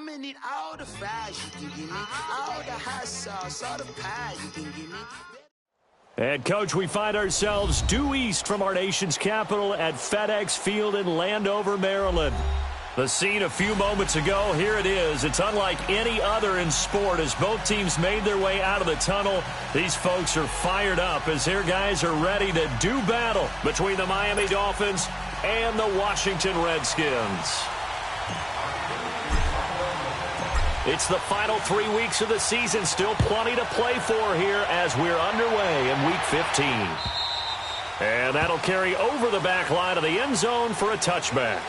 I'ma need all the fries you can give me, all the hot sauce, all the pie you can give me. And, Coach, we find ourselves due east from our nation's capital at FedEx Field in Landover, Maryland. The scene a few moments ago, here it is. It's unlike any other in sport as both teams made their way out of the tunnel. These folks are fired up as their guys are ready to do battle between the Miami Dolphins and the Washington Redskins. It's the final 3 weeks of the season. Still plenty to play for here as we're underway in Week 15. And that'll carry over the back line of the end zone for a touchback.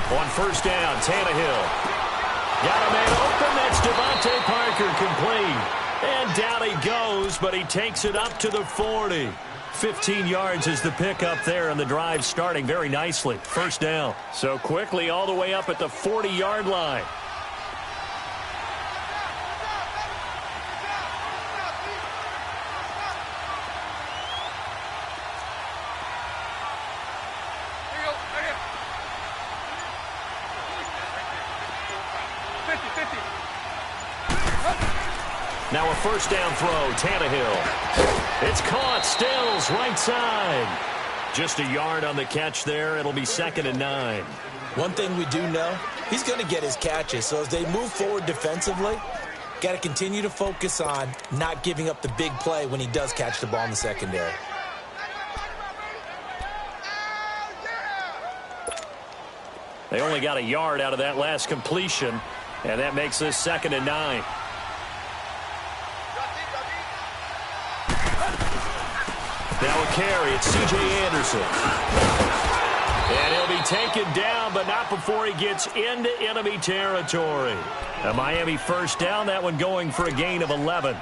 On first down, Tannehill. Got a man open. That's Devontae Parker complete. And down he goes, but he takes it up to the 40. 15 yards is the pickup there, and the drive starting very nicely. First down. So quickly all the way up at the 40-yard line. Now a first down throw, Tannehill. It's caught, Stills, right side. Just a yard on the catch there. It'll be 2nd and 9. One thing we do know, he's going to get his catches. So as they move forward defensively, got to continue to focus on not giving up the big play when he does catch the ball in the secondary. They only got a yard out of that last completion, and that makes this 2nd and 9. Now a carry, it's C.J. Anderson. And he'll be taken down, but not before he gets into enemy territory. A Miami first down, that one going for a gain of 11.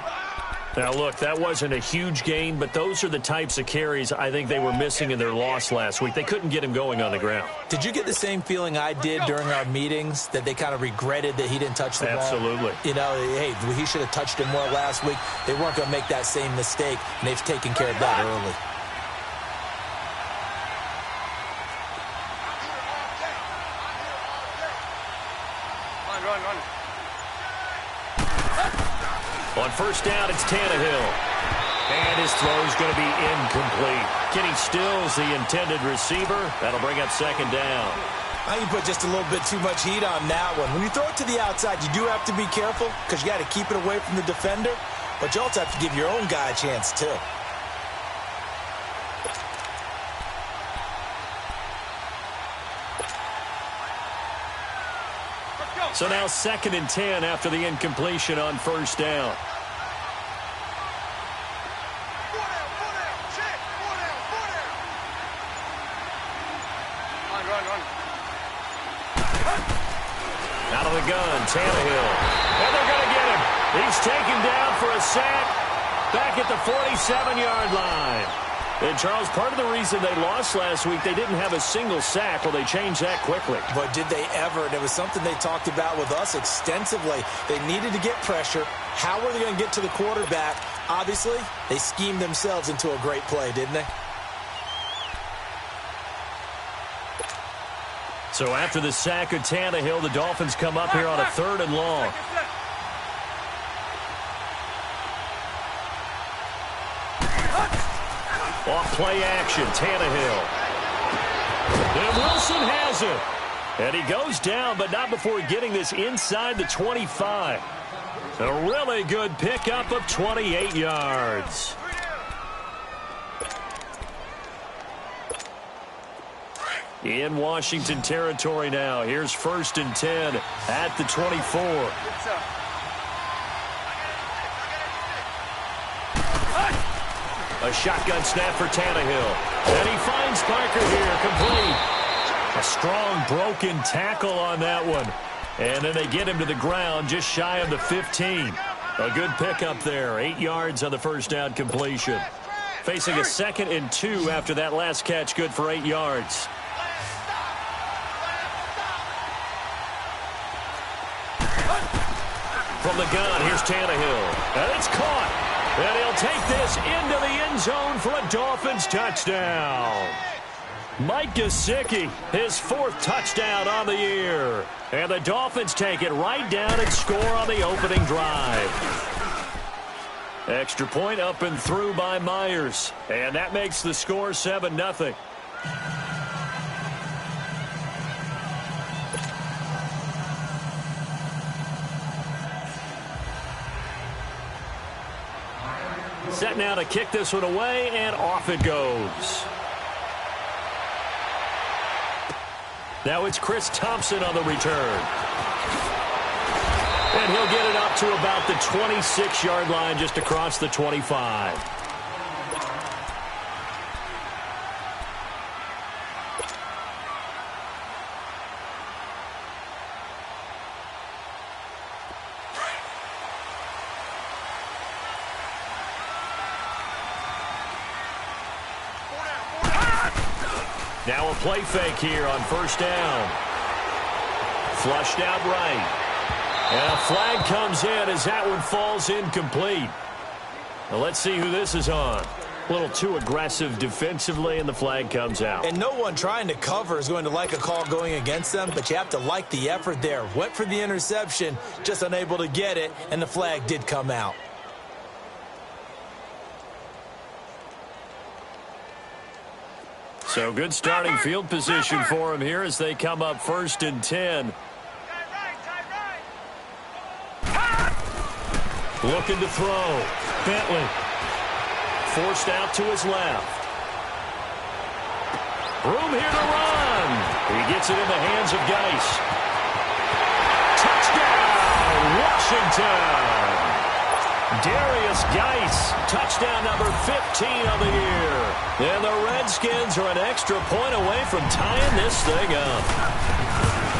Now, look, that wasn't a huge gain, but those are the types of carries I think they were missing in their loss last week. They couldn't get him going on the ground. Did you get the same feeling I did during our meetings, that they kind of regretted that he didn't touch the ball? Absolutely. You know, hey, he should have touched it more last week. They weren't going to make that same mistake, and they've taken care of that early. Run. On first down, it's Tannehill. And his throw's going to be incomplete. Kenny Stills, the intended receiver. That'll bring up 2nd down. I think you put just a little bit too much heat on that one. When you throw it to the outside, you do have to be careful because you got to keep it away from the defender. But you also have to give your own guy a chance, too. So now 2nd and 10 after the incompletion on first down. Run. Out of the gun, Tannehill. And they're going to get him. He's taken down for a sack back at the 47-yard line. And, Charles, part of the reason they lost last week, they didn't have a single sack. Well, they changed that quickly. But did they ever? And it was something they talked about with us extensively. They needed to get pressure. How were they going to get to the quarterback? Obviously, they schemed themselves into a great play, didn't they? So after the sack of Tannehill, the Dolphins come up here on a 3rd and long. Off play action, Tannehill. And Wilson has it. And he goes down, but not before getting this inside the 25. A really good pickup of 28 yards. In Washington territory now. Here's 1st and 10 at the 24. A shotgun snap for Tannehill. And he finds Parker here, complete. A strong broken tackle on that one. And then they get him to the ground just shy of the 15. A good pickup there. 8 yards on the first down completion. Facing a 2nd and 2 after that last catch, good for 8 yards. From the gun, here's Tannehill. And it's caught. And he'll take this into the end zone for a Dolphins touchdown. Mike Gesicki, his 4th touchdown on the year. And the Dolphins take it right down and score on the opening drive. Extra point up and through by Myers. And that makes the score 7-0. Set now to kick this one away, and off it goes. Now it's Chris Thompson on the return. And he'll get it up to about the 26-yard line, just across the 25. Now a play fake here on first down. Flushed out right. And a flag comes in as that one falls incomplete. Now let's see who this is on. A little too aggressive defensively, and the flag comes out. And no one trying to cover is going to like a call going against them, but you have to like the effort there. Went for the interception, just unable to get it, and the flag did come out. So good starting field position for him here as they come up 1st and 10. Looking to throw. Bentley. Forced out to his left. Room here to run. He gets it in the hands of Geis. Touchdown, Washington. Darius Geis, touchdown number 15 of the year. And the Redskins are an extra point away from tying this thing up.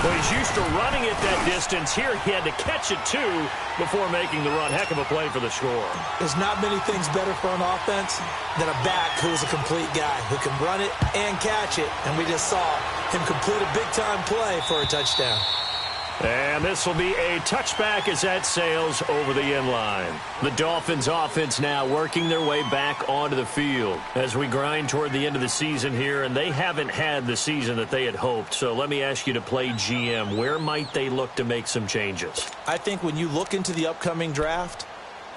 Well, he's used to running it that distance. Here he had to catch it, too, before making the run. Heck of a play for the score. There's not many things better for an offense than a back who is a complete guy who can run it and catch it. And we just saw him complete a big-time play for a touchdown. And this will be a touchback as that sails over the end line. The Dolphins offense now working their way back onto the field as we grind toward the end of the season here, and they haven't had the season that they had hoped. So let me ask you to play GM. Where might they look to make some changes? I think when you look into the upcoming draft,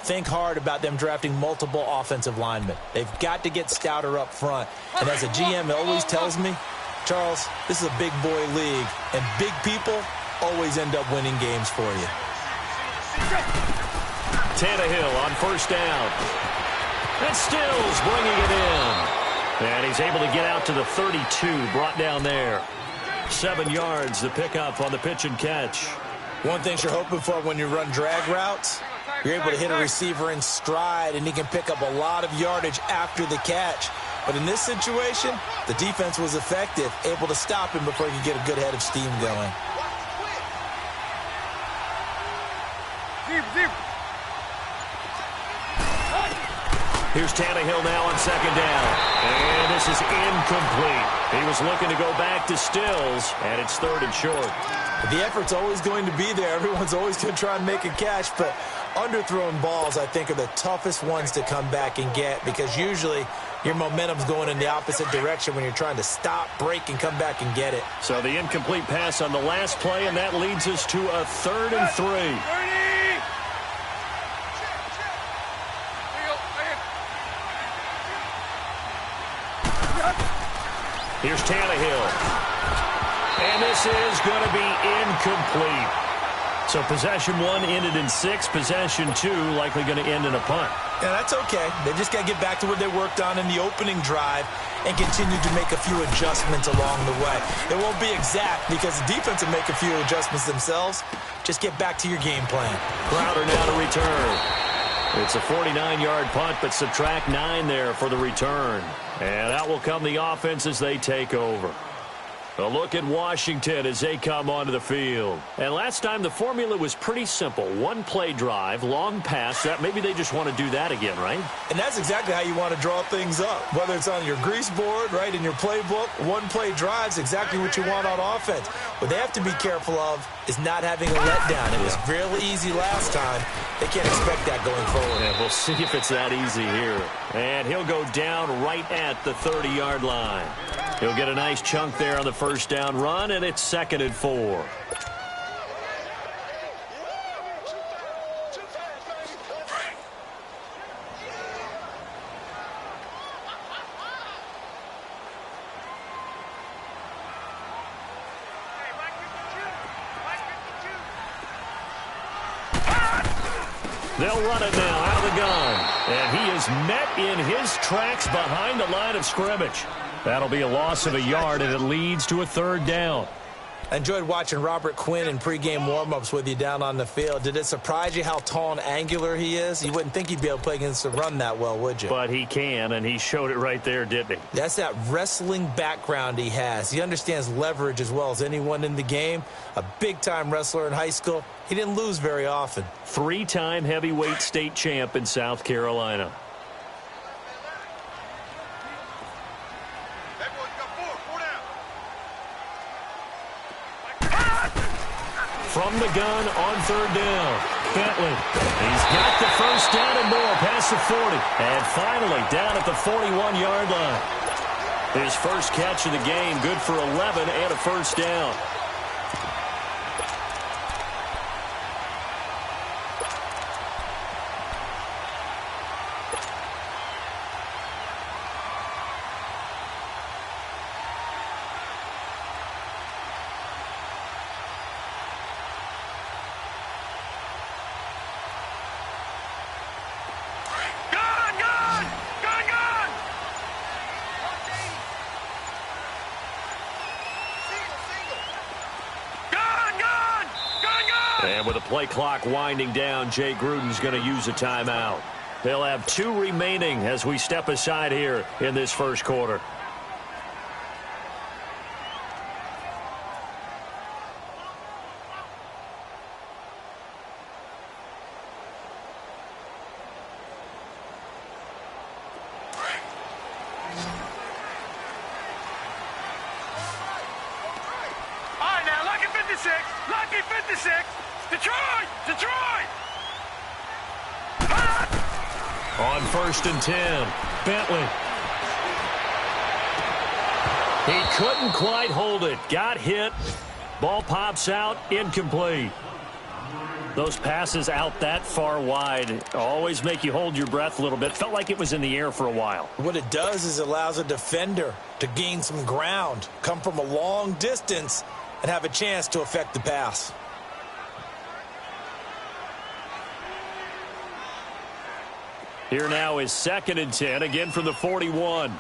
think hard about them drafting multiple offensive linemen. They've got to get stouter up front. And as a GM always tells me, Charles, this is a big boy league, and big people always end up winning games for you. Tannehill on first down. And Stills bringing it in. And he's able to get out to the 32, brought down there. 7 yards, the pickup on the pitch and catch. One thing you're hoping for when you run drag routes, you're able to hit a receiver in stride, and he can pick up a lot of yardage after the catch. But in this situation, the defense was effective, able to stop him before he could get a good head of steam going. Here's Tannehill now on second down. And this is incomplete. He was looking to go back to Stills, and it's 3rd and short. The effort's always going to be there. Everyone's always going to try and make a catch, but underthrown balls, I think, are the toughest ones to come back and get because usually your momentum's going in the opposite direction when you're trying to stop, break, and come back and get it. So the incomplete pass on the last play, and that leads us to a 3rd and 3. Here's Tannehill. And this is going to be incomplete. So possession 1 ended in 6. Possession 2 likely going to end in a punt. Yeah, that's okay. They just got to get back to what they worked on in the opening drive and continue to make a few adjustments along the way. It won't be exact because the defense will make a few adjustments themselves. Just get back to your game plan. Crowder now to return. It's a 49-yard punt, but subtract 9 there for the return. And out will come the offense as they take over. A look at Washington as they come onto the field. And last time the formula was pretty simple. One-play drive, long pass. Maybe they just want to do that again, right? And that's exactly how you want to draw things up. Whether it's on your grease board, right, in your playbook, one-play drive's exactly what you want on offense. What they have to be careful of is not having a letdown. It was really easy last time. They can't expect that going forward. Yeah, we'll see if it's that easy here. And he'll go down right at the 30-yard line. He'll get a nice chunk there on the first down run, and it's 2nd and 4. They'll run it now out of the gun. And he is met in his tracks behind the line of scrimmage. That'll be a loss of a yard, and it leads to a 3rd down. I enjoyed watching Robert Quinn in pregame warm-ups with you down on the field. Did it surprise you how tall and angular he is? You wouldn't think he'd be able to play against the run that well, would you? But he can, and he showed it right there, didn't he? That's that wrestling background he has. He understands leverage as well as anyone in the game. A big-time wrestler in high school. He didn't lose very often. 3-time heavyweight state champ in South Carolina. From the gun on 3rd down, Bentley. He's got the first down and more past the 40. And finally down at the 41-yard line. His first catch of the game, good for 11 and a first down. And with the play clock winding down, Jay Gruden's going to use a timeout. They'll have 2 remaining as we step aside here in this first quarter. All right, now, lucky 56, lucky 56. Detroit! Detroit! On 1st and 10, Bentley. He couldn't quite hold it. Got hit. Ball pops out. Incomplete. Those passes out that far wide always make you hold your breath a little bit. Felt like it was in the air for a while. What it does is it allows a defender to gain some ground, come from a long distance, and have a chance to affect the pass. Here now is 2nd and 10, again from the 41.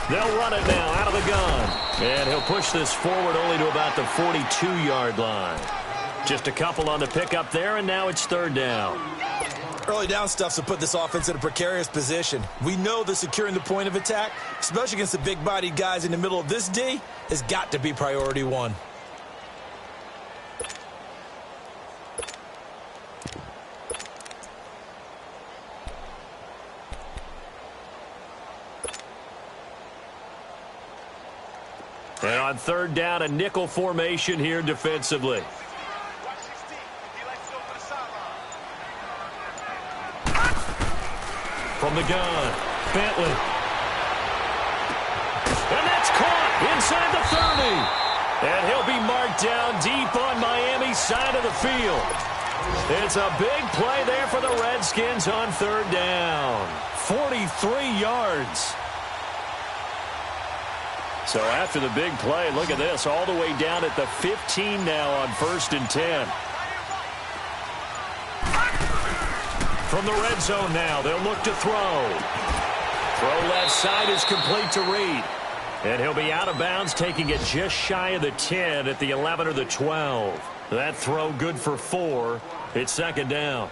They'll run it now out of the gun. And he'll push this forward only to about the 42-yard line. Just a couple on the pickup there, and now it's 3rd down. Early down stuff's to put this offense in a precarious position. We know that securing the point of attack, especially against the big-bodied guys in the middle of this D, has got to be priority 1. And on 3rd down, a nickel formation here defensively. From the gun, Bentley. And that's caught inside the 30. And he'll be marked down deep on Miami's side of the field. It's a big play there for the Redskins on 3rd down. 43 yards. So after the big play, look at this, all the way down at the 15 now on 1st and 10. From the red zone now, they'll look to throw. Throw left side is complete to Reed. And he'll be out of bounds, taking it just shy of the 10 at the 11 or the 12. That throw good for 4. It's second down.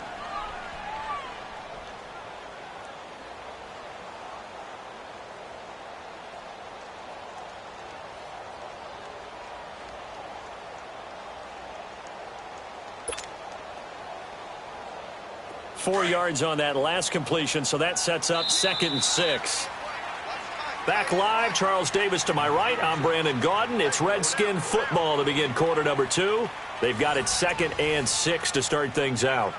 Four yards on that last completion, so that sets up 2nd and 6. Back live, Charles Davis to my right. I'm Brandon Gaudin. It's Redskin football to begin quarter number 2. They've got it 2nd and 6 to start things out.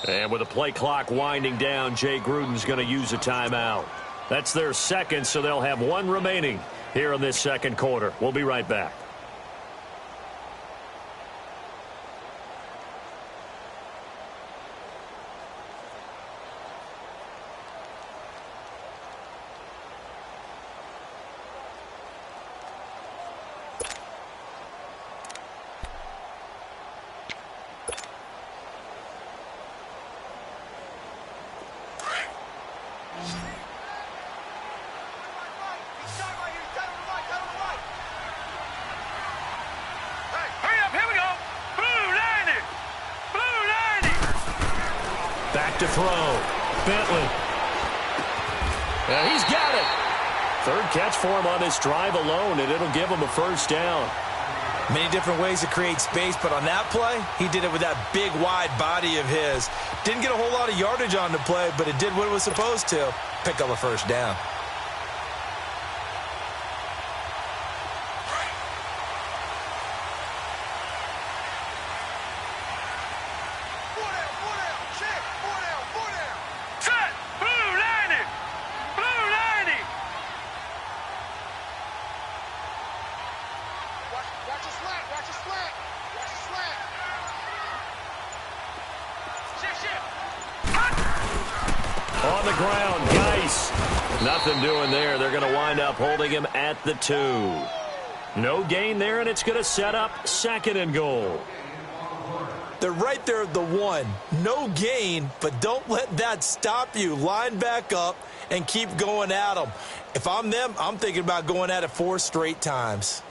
And with the play clock winding down, Jay Gruden's going to use a timeout. That's their second, so they'll have one remaining here in this second quarter. We'll be right back. To throw. Bentley. He's got it. Third catch for him on this drive alone, and it'll give him a first down. Many different ways to create space, but on that play, he did it with that big, wide body of his. Didn't get a whole lot of yardage on the play, but it did what it was supposed to. Pick up a first down. On the ground, Geis. Nothing doing there. They're going to wind up holding him at the 2. No gain there, and it's going to set up 2nd and goal. They're right there at the 1. No gain, but don't let that stop you. Line back up and keep going at them. If I'm them, I'm thinking about going at it 4 straight times.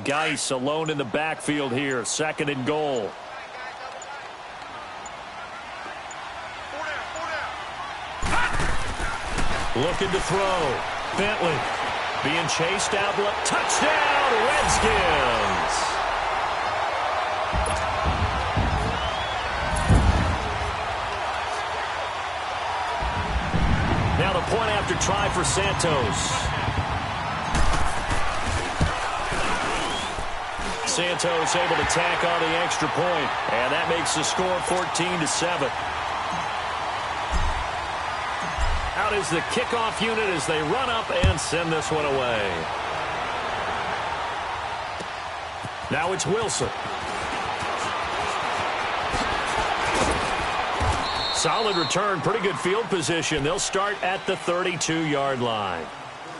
Geis alone in the backfield here. 2nd and goal. Looking to throw. Bentley being chased out. Touchdown, Redskins. Now the point after try for Santos. Santos able to tack on the extra point, and that makes the score 14-7. Out is the kickoff unit as they run up and send this one away. Now it's Wilson. Solid return, pretty good field position. They'll start at the 32-yard line.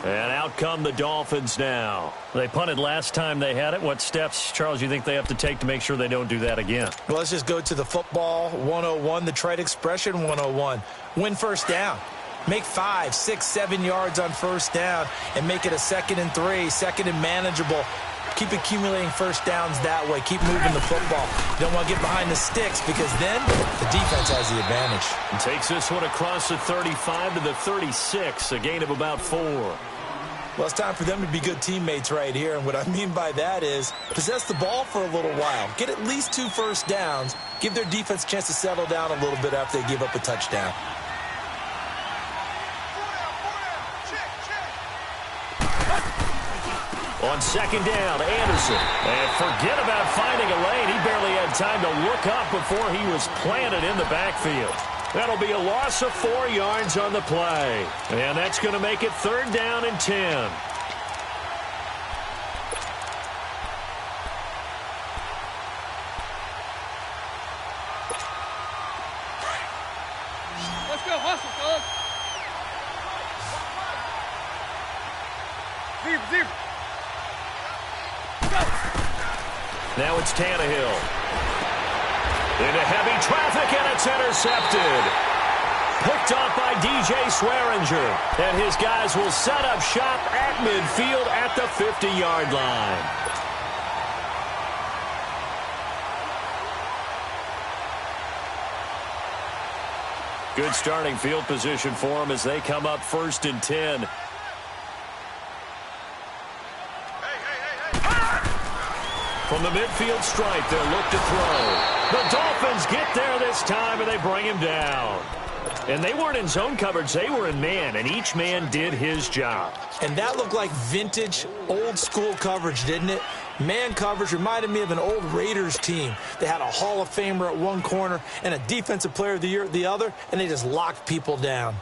And out come the Dolphins now. They punted last time they had it. What steps, Charles, you think they have to take to make sure they don't do that again? Well, let's just go to the football 101, the trite expression 101. Win first down. Make 5, 6, 7 yards on first down and make it a 2nd and 3, 2nd and manageable. Keep accumulating first downs that way. Keep moving the football. You don't want to get behind the sticks because then the defense has the advantage. And takes this one across the 35 to the 36, a gain of about 4. Well, it's time for them to be good teammates right here, and what I mean by that is possess the ball for a little while, get at least 2 first downs, give their defense a chance to settle down a little bit after they give up a touchdown. On second down, Anderson. And forget about finding a lane. He barely had time to look up before he was planted in the backfield. That'll be a loss of 4 yards on the play. And that's going to make it 3rd down and 10. Let's go, hustle, fellas. Deep. Now it's Tannehill. Into heavy traffic, and it's intercepted. Picked off by DJ Swearinger. And his guys will set up shop at midfield at the 50-yard line. Good starting field position for them as they come up 1st and 10. From the midfield stripe, they'll look to throw. The Dolphins get there this time, and they bring him down. And they weren't in zone coverage. They were in man, and each man did his job. And that looked like vintage, old-school coverage, didn't it? Man coverage reminded me of an old Raiders team. They had a Hall of Famer at one corner and a Defensive Player of the Year at the other, and they just locked people down.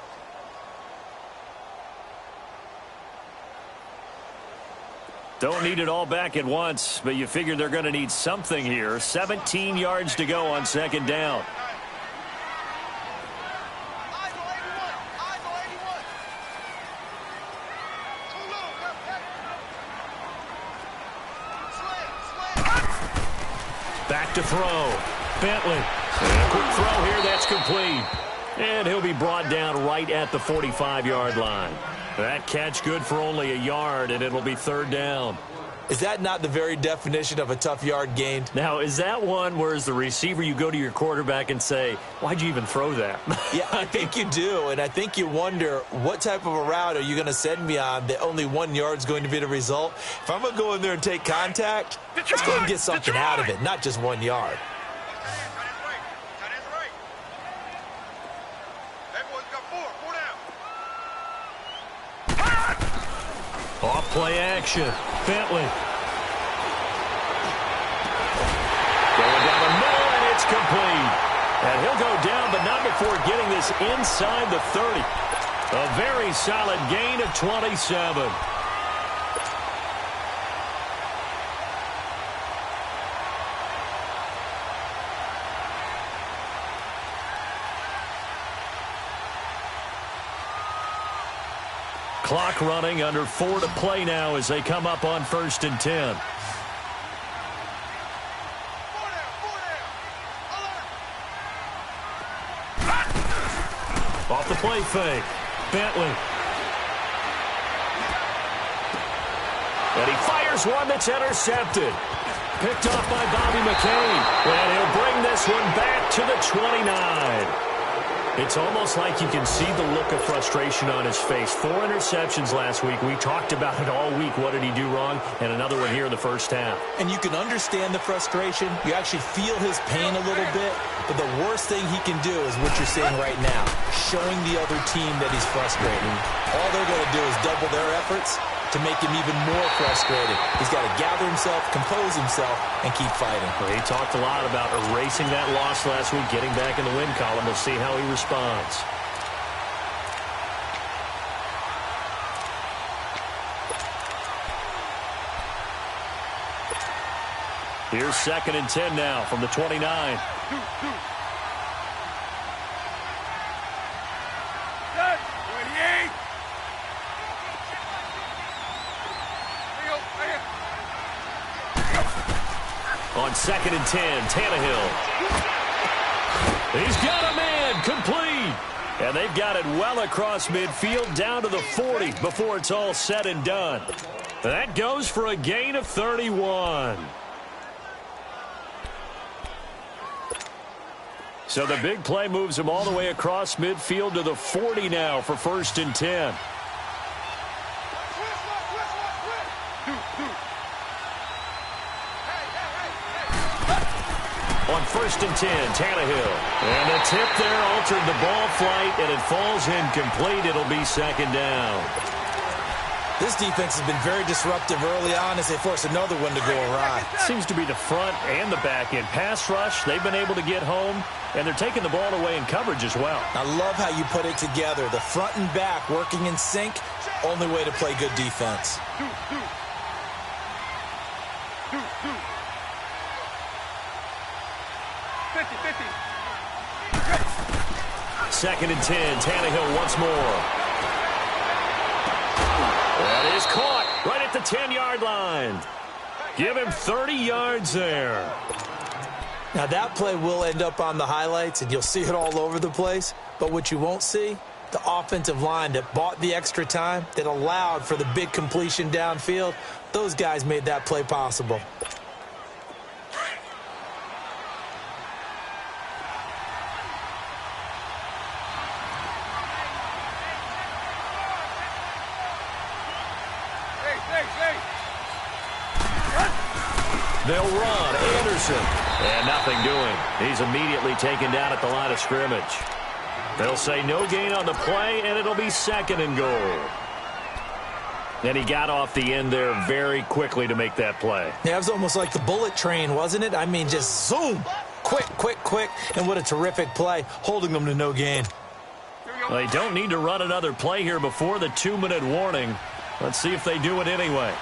Don't need it all back at once, but you figure they're going to need something here. 17 yards to go on 2nd down. Back to throw. Bentley. And a quick throw here. That's complete. And he'll be brought down right at the 45-yard line. That catch good for only a yard, and it'll be 3rd down. Is that not the very definition of a tough yard gained? Now, is that one where as the receiver you go to your quarterback and say, why'd you even throw that? Yeah, I think you do, and I think you wonder what type of a route are you going to send me on that only 1 yard's going to be the result? If I'm going to go in there and take contact, let's go and get something out of it, not just 1 yard. Off play action. Bentley. Going down the middle, and it's complete. And he'll go down, but not before getting this inside the 30. A very solid gain of 27. Clock running, under 4 to play now as they come up on 1st and 10. Off the play fake. Bentley. And he fires one that's intercepted. Picked off by Bobby McCain. And he'll bring this one back to the 29. It's almost like you can see the look of frustration on his face. 4 interceptions last week. We talked about it all week. What did he do wrong? And another one here in the first half. And you can understand the frustration. You actually feel his pain a little bit. But the worst thing he can do is what you're seeing right now, showing the other team that he's frustrated. All they're going to do is double their efforts to make him even more frustrated. He's got to gather himself, compose himself, and keep fighting. Well, he talked a lot about erasing that loss last week, getting back in the win column. We'll see how he responds. Here's 2nd and 10 now from the 29. On 2nd and 10, Tannehill. He's got a man, complete. And they've got it well across midfield down to the 40 before it's all said and done. That goes for a gain of 31. So the big play moves him all the way across midfield to the 40 now for 1st and 10. first and 10, Tannehill. And the tip there altered the ball flight, and it falls incomplete. It'll be second down. This defense has been very disruptive early on as they force another one to go awry. Seems to be the front and the back end. Pass rush, they've been able to get home, and they're taking the ball away in coverage as well. I love how you put it together. The front and back working in sync, only way to play good defense. Second and 10, Tannehill once more. That is caught right at the 10-yard line. Give him 30 yards there. Now that play will end up on the highlights, and you'll see it all over the place. But what you won't see, the offensive line that bought the extra time, that allowed for the big completion downfield, those guys made that play possible. They'll run. Anderson. And nothing doing. He's immediately taken down at the line of scrimmage. They'll say no gain on the play, and it'll be second and goal. And he got off the end there very quickly to make that play. Yeah, it was almost like the bullet train, wasn't it? I mean, just zoom. Quick, quick, quick. And what a terrific play, holding them to no gain. They don't need to run another play here before the 2-minute warning. Let's see if they do it anyway.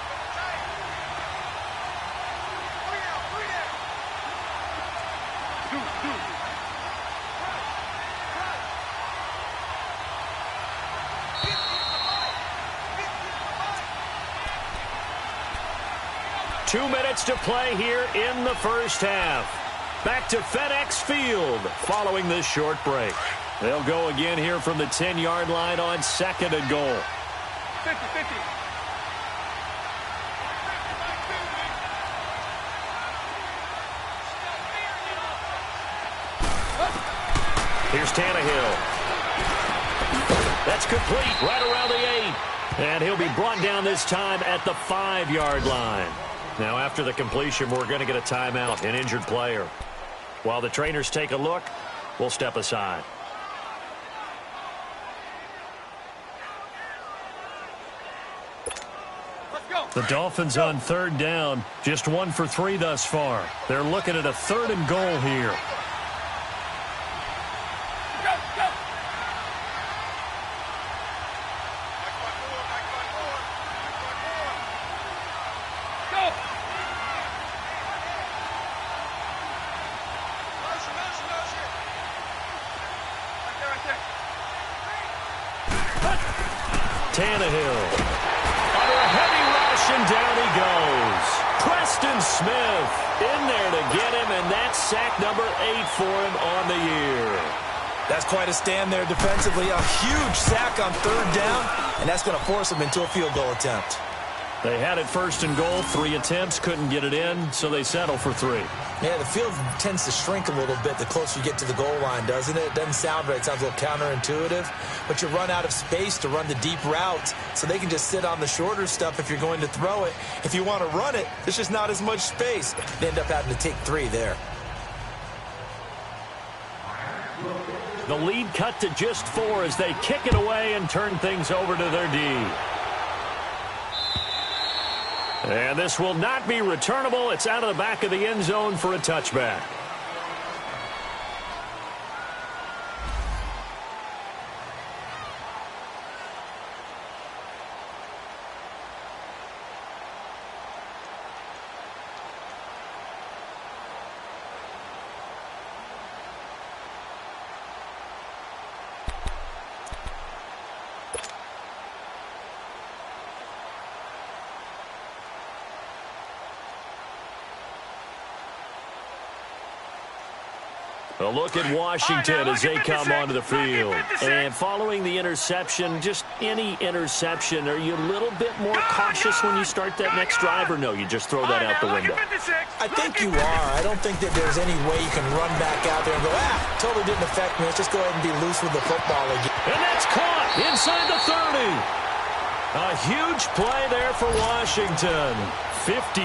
Two minutes to play here in the first half. Back to FedEx Field following this short break. They'll go again here from the 10-yard line on second and goal. 50-50. Here's Tannehill. That's complete right around the 8. And he'll be brought down this time at the 5-yard line. Now, after the completion, we're going to get a timeout, an injured player. While the trainers take a look, we'll step aside. The Dolphins on third down, just 1 for 3 thus far. They're looking at a third and goal here. Tannehill under a heavy rush, and down he goes. Preston Smith in there to get him, and that's sack number 8 for him on the year. That's quite a stand there defensively. A huge sack on third down, and that's going to force him into a field goal attempt. They had it first and goal, 3 attempts, couldn't get it in, so they settle for 3. Yeah, the field tends to shrink a little bit the closer you get to the goal line, doesn't it? It doesn't sound right. It sounds a little counterintuitive. But you run out of space to run the deep routes, so they can just sit on the shorter stuff if you're going to throw it. If you want to run it, there's just not as much space. They end up having to take 3 there. The lead cut to just 4 as they kick it away and turn things over to their D. And this will not be returnable. It's out of the back of the end zone for a touchback. A look at Washington as they come onto the field. And following the interception, just any interception, are you a little bit more cautious when you start that next drive, or no, you just throw that out the window? I think you are. I don't think that there's any way you can run back out there and go, totally didn't affect me. Let's just go ahead and be loose with the football again. And that's caught inside the 30. A huge play there for Washington. 53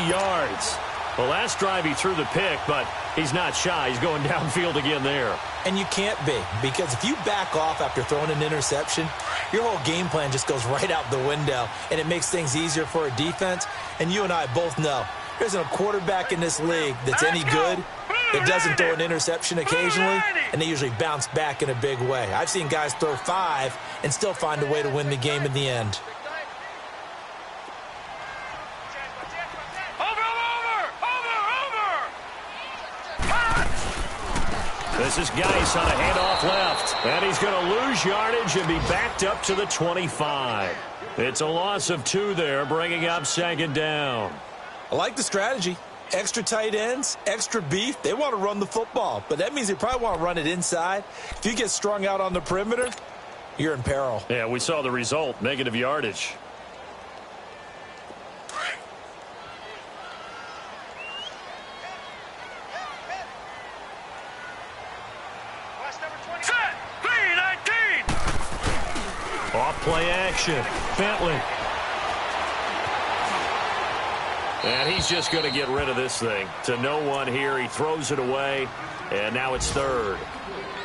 yards. Well, last drive he threw the pick, but he's not shy. He's going downfield again there. And you can't be, because if you back off after throwing an interception, your whole game plan just goes right out the window, and it makes things easier for a defense. And you and I both know there isn't a quarterback in this league that's any good that doesn't throw an interception occasionally, and they usually bounce back in a big way. I've seen guys throw 5 and still find a way to win the game in the end. This is Geis on a handoff left, and he's going to lose yardage and be backed up to the 25. It's a loss of 2 there, bringing up second down. I like the strategy. Extra tight ends, extra beef. They want to run the football, but that means they probably want to run it inside. If you get strung out on the perimeter, you're in peril. Yeah, we saw the result, negative yardage. Off play action. Bentley. And he's just going to get rid of this thing. To no one here. He throws it away. And now it's third.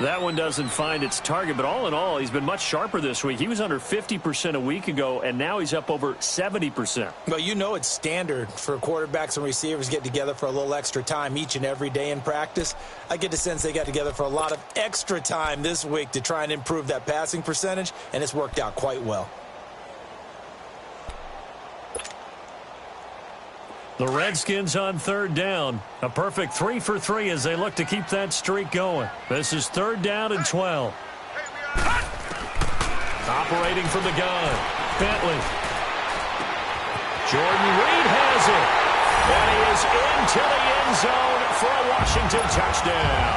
That one doesn't find its target. But all in all, he's been much sharper this week. He was under 50% a week ago, and now he's up over 70%. Well, you know it's standard for quarterbacks and receivers get together for a little extra time each and every day in practice. I get the sense they got together for a lot of extra time this week to try and improve that passing percentage, and it's worked out quite well. The Redskins on third down. A perfect 3 for 3 as they look to keep that streak going. This is third down and 12. Operating from the gun. Bentley. Jordan Reed has it. And he is into the end zone for a Washington touchdown.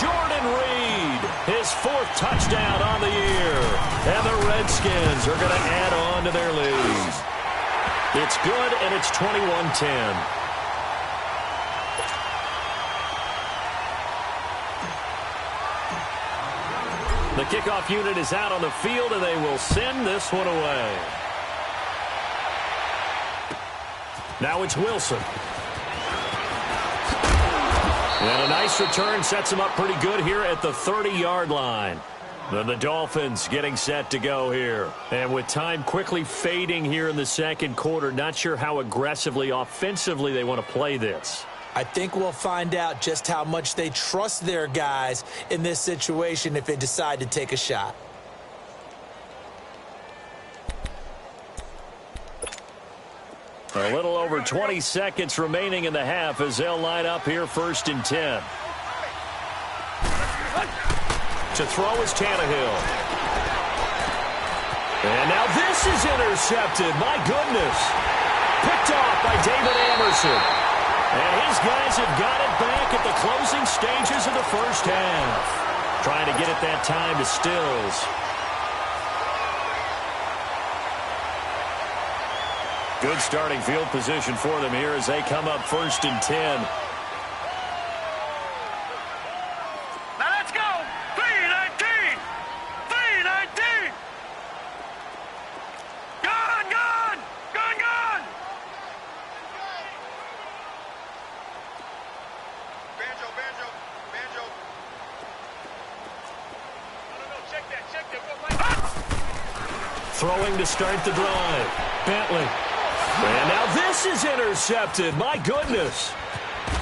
Jordan Reed, his 4th touchdown on the year. And the Redskins are going to add on to their lead. It's good, and it's 21-10. The kickoff unit is out on the field, and they will send this one away. Now it's Wilson. And a nice return sets him up pretty good here at the 30-yard line. Then the Dolphins getting set to go here. And with time quickly fading here in the second quarter, not sure how aggressively, offensively they want to play this. I think we'll find out just how much they trust their guys in this situation if they decide to take a shot. A little over 20 seconds remaining in the half as they'll line up here 1st and 10. To throw is Tannehill. And now this is intercepted. My goodness. Picked off by David Amerson. And his guys have got it back at the closing stages of the first half. Trying to get it that time to Stills. Good starting field position for them here as they come up 1st and 10. Throwing to start the drive. Bentley. And now this is intercepted. My goodness.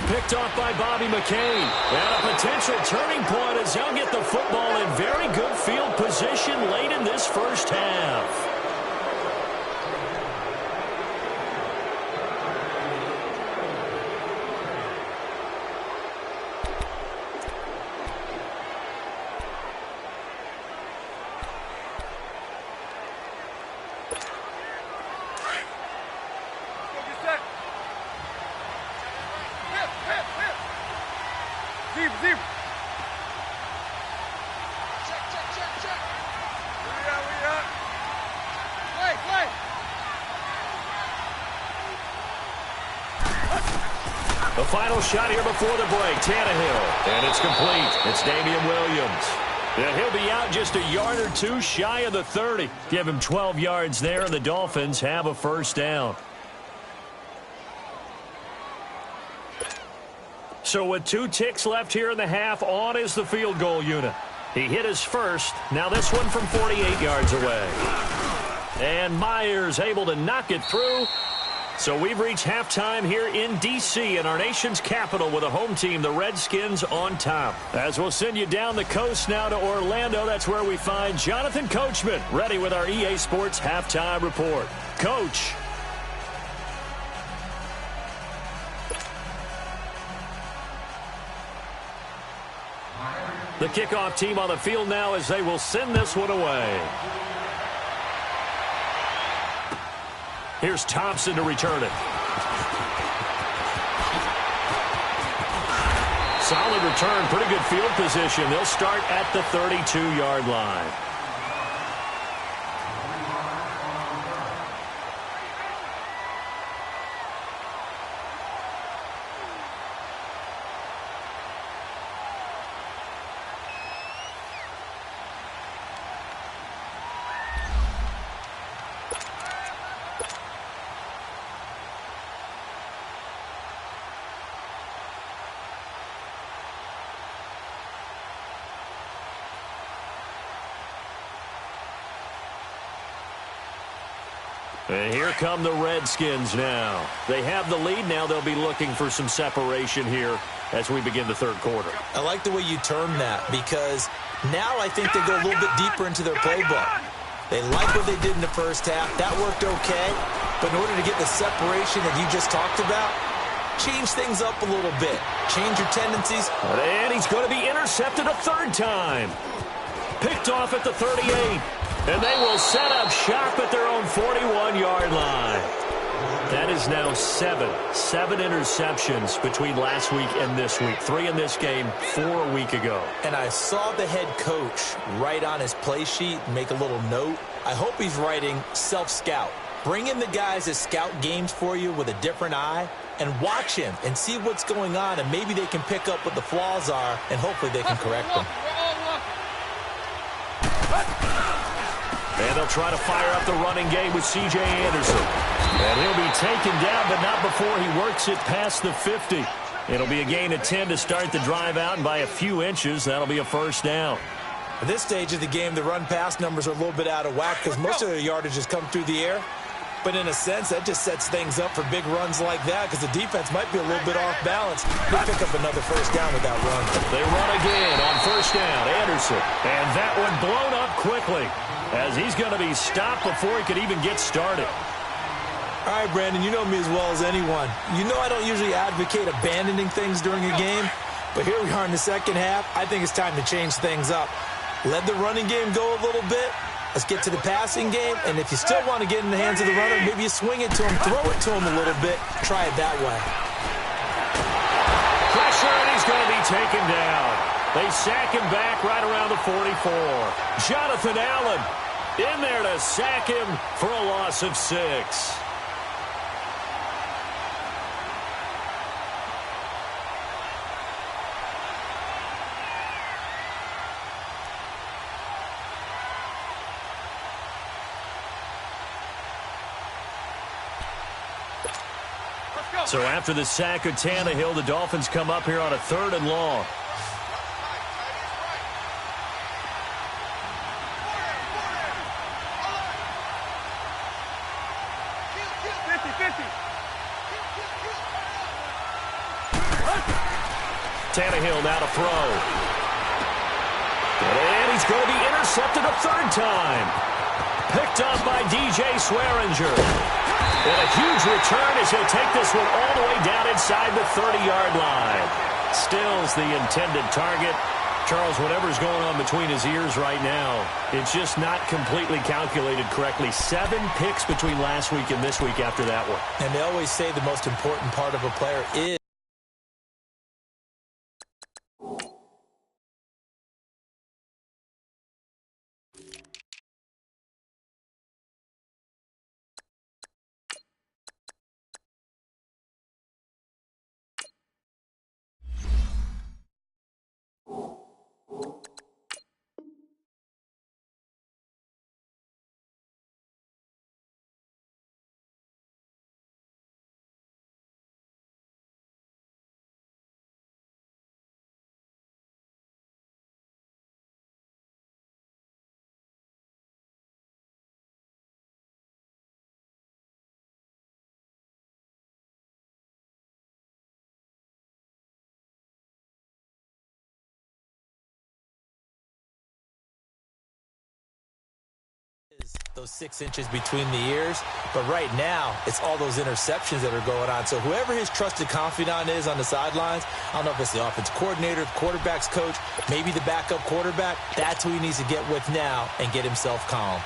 Picked off by Bobby McCain. And a potential turning point as they'll get the football in very good field position late in this first half. The final shot here before the break, Tannehill. And it's complete. It's Damian Williams. And he'll be out just a yard or two shy of the 30. Give him 12 yards there, and the Dolphins have a first down. So with 2 ticks left here in the half, on is the field goal unit. He hit his first. Now this one from 48 yards away. And Myers able to knock it through. So we've reached halftime here in D.C. in our nation's capital with a home team, the Redskins, on top. As we'll send you down the coast now to Orlando, that's where we find Jonathan Coachman ready with our EA Sports halftime report. Coach. The kickoff team on the field now as they will send this one away. Here's Thompson to return it. Solid return, pretty good field position. They'll start at the 32-yard line. And here come the Redskins now. They have the lead. Now they'll be looking for some separation here as we begin the third quarter. I like the way you term that because now I think they go a little bit deeper into their playbook. They like what they did in the first half. That worked okay. But in order to get the separation that you just talked about, change things up a little bit. Change your tendencies. And he's going to be intercepted a third time. Picked off at the 38. And they will set up shop at their own 41-yard line. That is now 7 interceptions between last week and this week. 3 in this game, 4 a week ago. And I saw the head coach write on his play sheet, make a little note. I hope he's writing self-scout. Bring in the guys that scout games for you with a different eye and watch him and see what's going on, and maybe they can pick up what the flaws are, and hopefully they can correct them. And they'll try to fire up the running game with C.J. Anderson. And he'll be taken down, but not before he works it past the 50. It'll be a gain of 10 to start the drive out, and by a few inches, that'll be a first down. At this stage of the game, the run-pass numbers are a little bit out of whack because most of their yardage has come through the air. But in a sense, that just sets things up for big runs like that because the defense might be a little bit off balance. They pick up another first down with that run. They run again on first down. Anderson. And that one blown up quickly as he's going to be stopped before he could even get started. All right, Brandon, you know me as well as anyone. You know I don't usually advocate abandoning things during a game, but here we are in the second half. I think it's time to change things up. Let the running game go a little bit. Let's get to the passing game, and if you still want to get in the hands of the runner, maybe you swing it to him, throw it to him a little bit, try it that way. Pressure, and he's going to be taken down. They sack him back right around the 44. Jonathan Allen in there to sack him for a loss of 6. So after the sack of Tannehill, the Dolphins come up here on a 3rd and long. Tannehill now to throw. And he's going to be intercepted a 3rd time. Picked up by DJ Swearinger. And a huge return as he'll take this one all the way down inside the 30-yard line. Stills the intended target. Charles, whatever's going on between his ears right now, it's just not completely calculated correctly. 7 picks between last week and this week after that one. And they always say the most important part of a player is those 6 inches between the ears, but right now it's all those interceptions that are going on. So whoever his trusted confidant is on the sidelines, I don't know if it's the offensive coordinator, the quarterback's coach, maybe the backup quarterback, that's who he needs to get with now and get himself calm.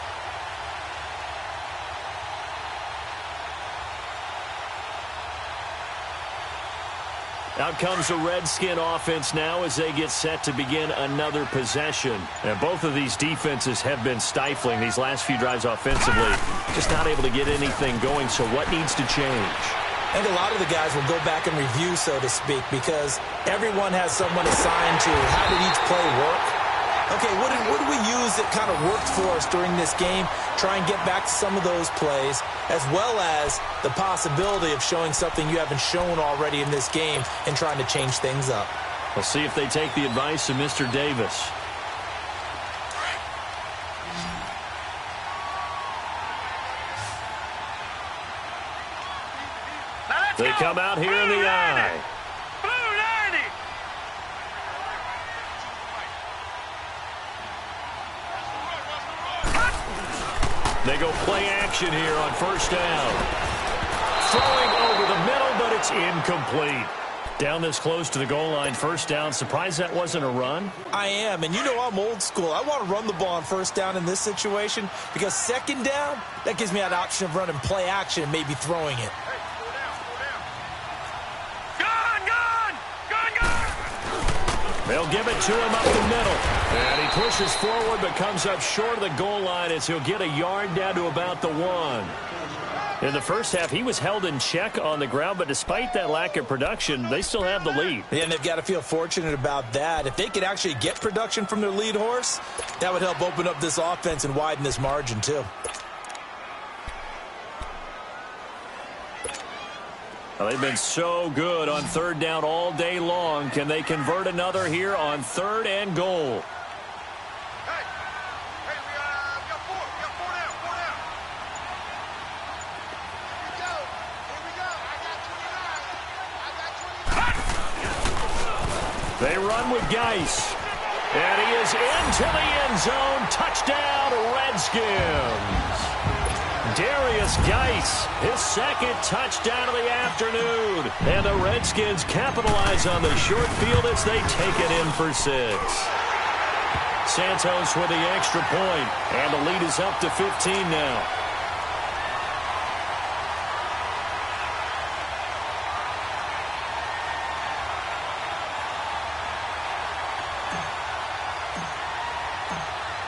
Out comes the Redskin offense now as they get set to begin another possession. And both of these defenses have been stifling these last few drives offensively. Just not able to get anything going, so what needs to change? I think a lot of the guys will go back and review, so to speak, because everyone has someone assigned to how did each play work. Okay, what did we use that kind of worked for us during this game? Try and get back to some of those plays, as well as the possibility of showing something you haven't shown already in this game and trying to change things up. We'll see if they take the advice of Mr. Davis. They come out here in the eye. They go play action here on first down. Throwing over the middle, but it's incomplete. Down this close to the goal line, first down. Surprised that wasn't a run? I am, and you know I'm old school. I want to run the ball on first down in this situation because second down, that gives me that option of running play action and maybe throwing it. They'll give it to him up the middle. And he pushes forward but comes up short of the goal line as he'll get a yard down to about the 1. In the first half, he was held in check on the ground, but despite that lack of production, they still have the lead. Yeah, and they've got to feel fortunate about that. If they could actually get production from their lead horse, that would help open up this offense and widen this margin too. Well, they've been so good on third down all day long. Can they convert another here on third and goal? Hey, we got four down. Here we go. I got 29. They run with Geis. And he is into the end zone. Touchdown, Redskins. Darius Geis, his second touchdown of the afternoon. And the Redskins capitalize on the short field as they take it in for 6. Santos with the extra point, and the lead is up to 15 now.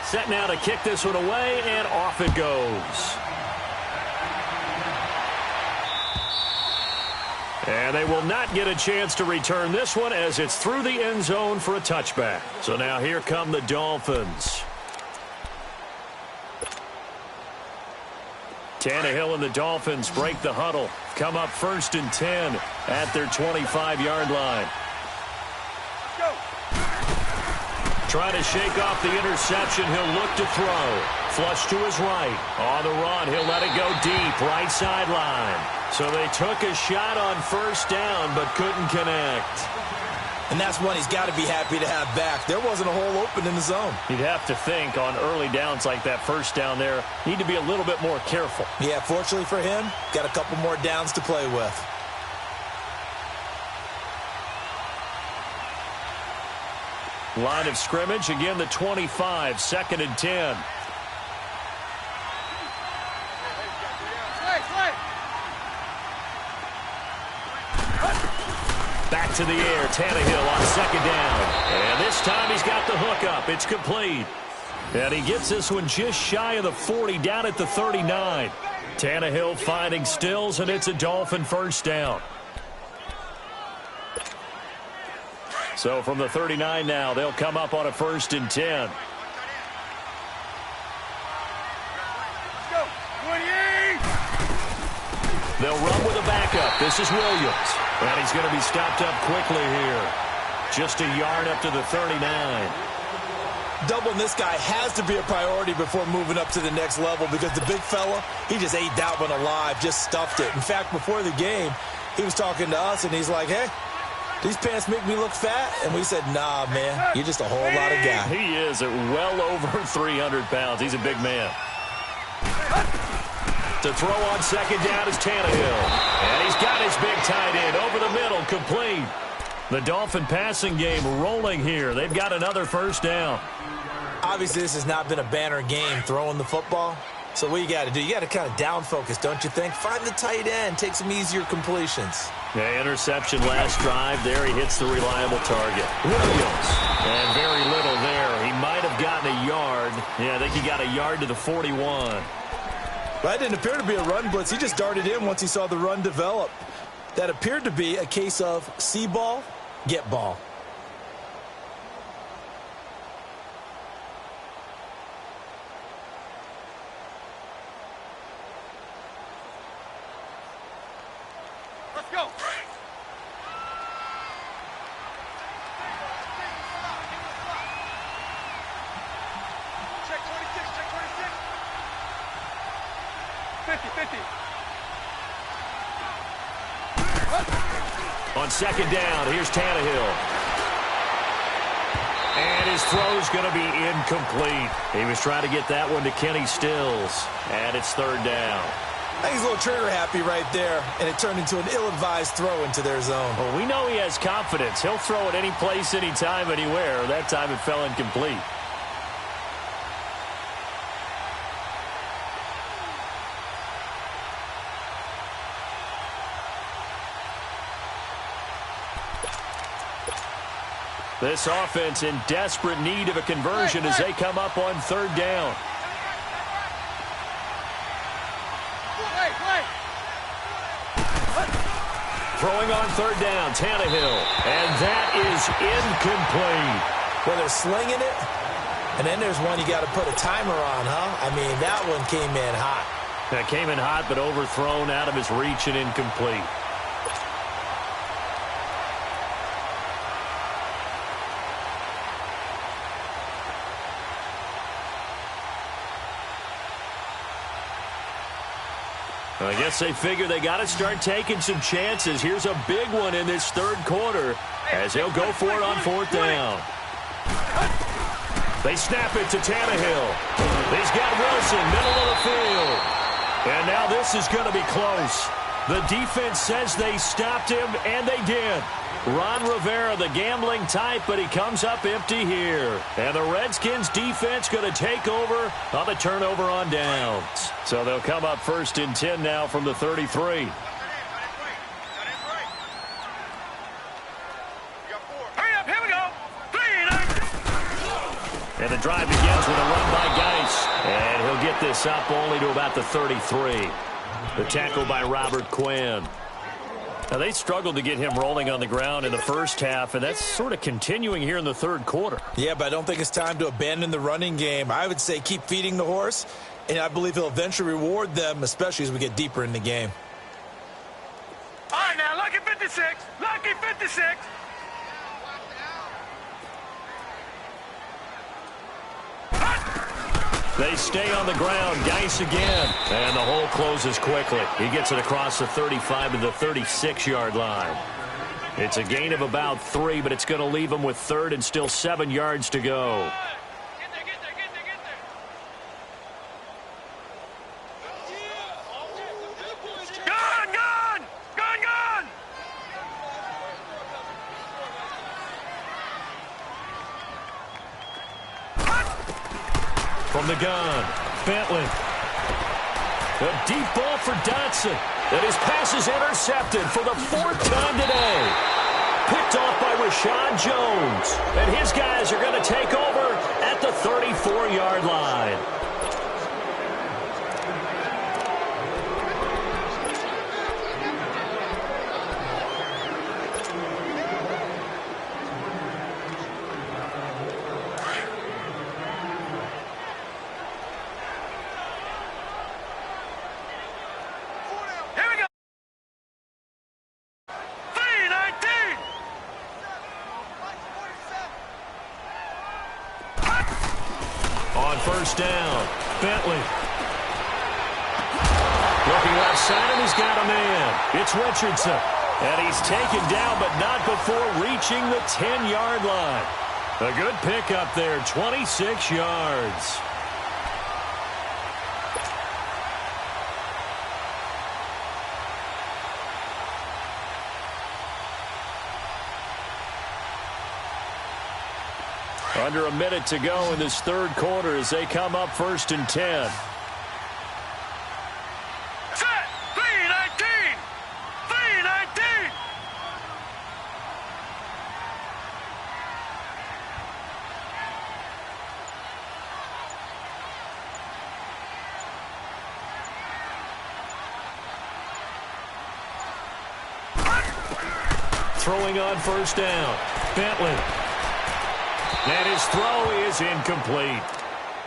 Set now to kick this one away, and off it goes. And they will not get a chance to return this one as it's through the end zone for a touchback. So now here come the Dolphins. Tannehill and the Dolphins break the huddle. Come up first and 10 at their 25-yard line. Trying to shake off the interception. He'll look to throw. Flush to his right. On the run, he'll let it go deep. Right sideline. So they took a shot on first down, but couldn't connect. And that's one he's got to be happy to have back. There wasn't a hole open in the zone. You'd have to think on early downs like that first down there, need to be a little bit more careful. Yeah, fortunately for him, got a couple more downs to play with. Line of scrimmage, again the 25, second and 10. Back to the air, Tannehill on second down. And this time he's got the hook up. It's complete. And he gets this one just shy of the 40, down at the 39. Tannehill finding Stills, and it's a Dolphin first down. So from the 39 now, they'll come up on a first and 10. They'll run with a backup. This is Williams. And he's going to be stopped up quickly here. Just a yard up to the 39. Doubling this guy has to be a priority before moving up to the next level because the big fella, he just ate that one alive, just stuffed it. In fact, before the game, he was talking to us, and he's like, hey, these pants make me look fat. And we said, nah, man, you're just a whole lot of guy. He is at well over 300 pounds. He's a big man. To throw on second down is Tannehill. And he's got his big tight end over the middle, complete. The Dolphin passing game rolling here. They've got another first down. Obviously, this has not been a banner game throwing the football. So what you got to do, you got to kind of down focus, don't you think? Find the tight end, take some easier completions. Yeah, interception last drive. There he hits the reliable target. Williams. And very little there. He might have gotten a yard. Yeah, I think he got a yard to the 41. That didn't appear to be a run blitz. He just darted in once he saw the run develop. That appeared to be a case of see ball, get ball. Let's go. Check 26, check 26. 50. On second down, here's Tannehill. And his throw's going to be incomplete. He was trying to get that one to Kenny Stills. And it's third down. I think he's a little trigger happy right there, and it turned into an ill-advised throw into their zone. Well, we know he has confidence. He'll throw it any place, anytime, anywhere. That time it fell incomplete. This offense in desperate need of a conversion as they come up on third down. Throwing on third down, Tannehill. And that is incomplete. Well, they're slinging it, and then there's one you got to put a timer on, huh? I mean, that one came in hot. That came in hot, but overthrown out of his reach and incomplete. I guess they figure they got to start taking some chances. Here's a big one in this third quarter as he'll go for it on fourth down. They snap it to Tannehill. He's got Wilson, middle of the field. And now this is going to be close. The defense says they stopped him, and they did. Ron Rivera, the gambling type, but he comes up empty here. And the Redskins defense going to take over on the turnover on downs. So they'll come up first and 10 now from the 33. Hurry up, here we go. 3, 9. And the drive begins with a run by Geis. And he'll get this up only to about the 33. The tackle by Robert Quinn. Now, they struggled to get him rolling on the ground in the first half, and that's sort of continuing here in the third quarter. Yeah, but I don't think it's time to abandon the running game. I would say keep feeding the horse, and I believe he'll eventually reward them, especially as we get deeper in the game. All right, now, lucky 56. Lucky 56. They stay on the ground. Geis again. And the hole closes quickly. He gets it across the 35 to the 36-yard line. It's a gain of about 3, but it's going to leave him with third and still 7 yards to go. From the gun, Bentley. A deep ball for Dotson. And his pass is intercepted for the 4th time today. Picked off by Rashad Jones. And his guys are going to take over at the 34-yard line. First down, Bentley. Looking left side, and he's got a man. It's Richardson. And he's taken down, but not before reaching the 10-yard line. A good pickup there, 26 yards. Under a minute to go in this third quarter as they come up 1st and 10. Set! 3-19! 3-19! Throwing on 1st down. Bentley. And his throw is incomplete.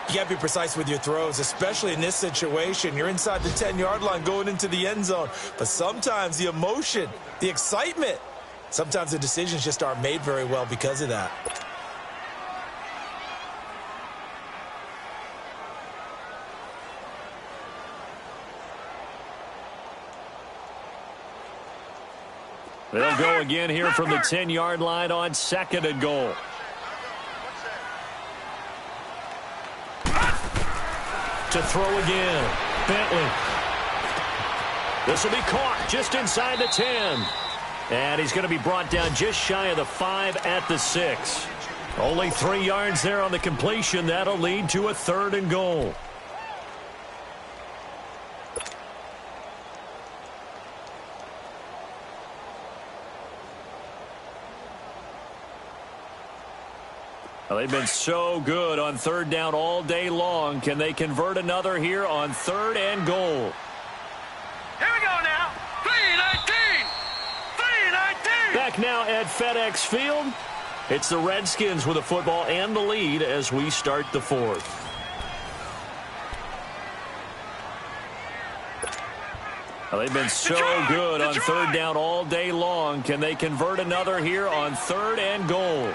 You got to be precise with your throws, especially in this situation. You're inside the 10-yard line going into the end zone. But sometimes the emotion, the excitement, sometimes the decisions just aren't made very well because of that. They'll go again here from the 10-yard line on 2nd and goal. To throw again. Bentley. This will be caught just inside the 10. And he's going to be brought down just shy of the 5 at the 6. Only 3 yards there on the completion. That'll lead to a 3rd and goal. Well, they've been so good on 3rd down all day long. Can they convert another here on 3rd and goal? Here we go now. 3-19! 3-19! Back now at FedEx Field. It's the Redskins with the football and the lead as we start the 4th. Well, they've been so good on 3rd down all day long. Can they convert another here on 3rd and goal?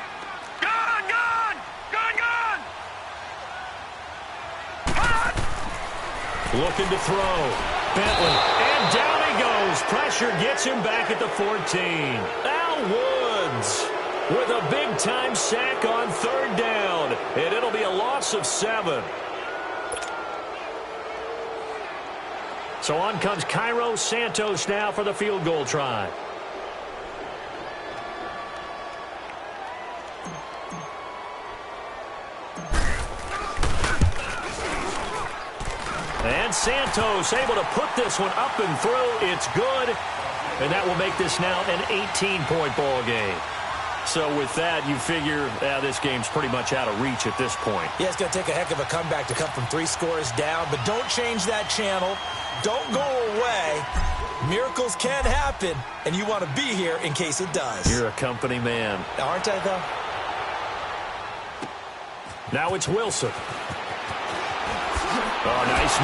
Looking to throw. Bentley. And down he goes. Pressure gets him back at the 14. Al Woods with a big-time sack on 3rd down. And it'll be a loss of 7. So on comes Cairo Santos now for the field goal try. And Santos able to put this one up and through. It's good. And that will make this now an 18-point ball game. So with that, you figure this game's pretty much out of reach at this point. Yeah, it's going to take a heck of a comeback to come from 3 scores down. But don't change that channel. Don't go away. Miracles can happen, and you want to be here in case it does. You're a company man. Aren't I, though? Now it's Wilson. Oh, nice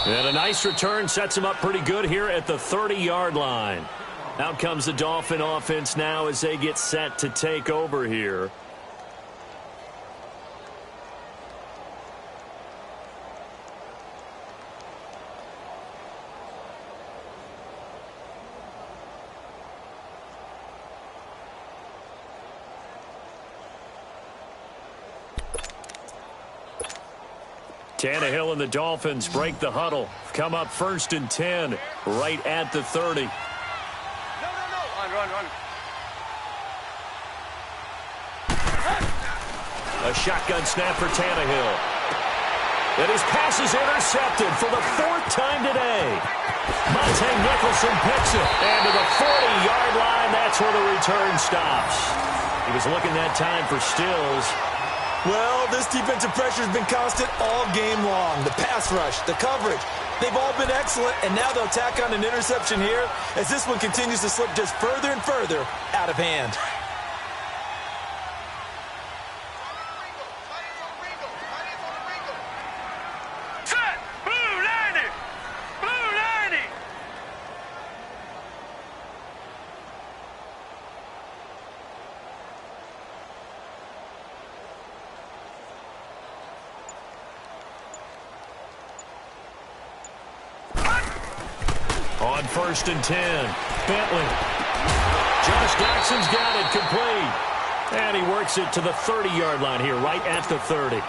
move. And a nice return sets him up pretty good here at the 30-yard line. Out comes the Dolphin offense now as they get set to take over here. Tannehill and the Dolphins break the huddle. Come up 1st and 10 right at the 30. No. Run. A shotgun snap for Tannehill. And his pass is intercepted for the 4th time today. Monte Nicholson picks it. And to the 40-yard line, that's where the return stops. He was looking that time for Stills. Well, this defensive pressure has been constant all game long. The pass rush, the coverage, they've all been excellent, and now they'll tack on an interception here as this one continues to slip just further and further out of hand. Set! Blue 90! Blue 90! On 1st and 10, Bentley. Josh Jackson's got it complete. And he works it to the 30-yard line here, right at the 30.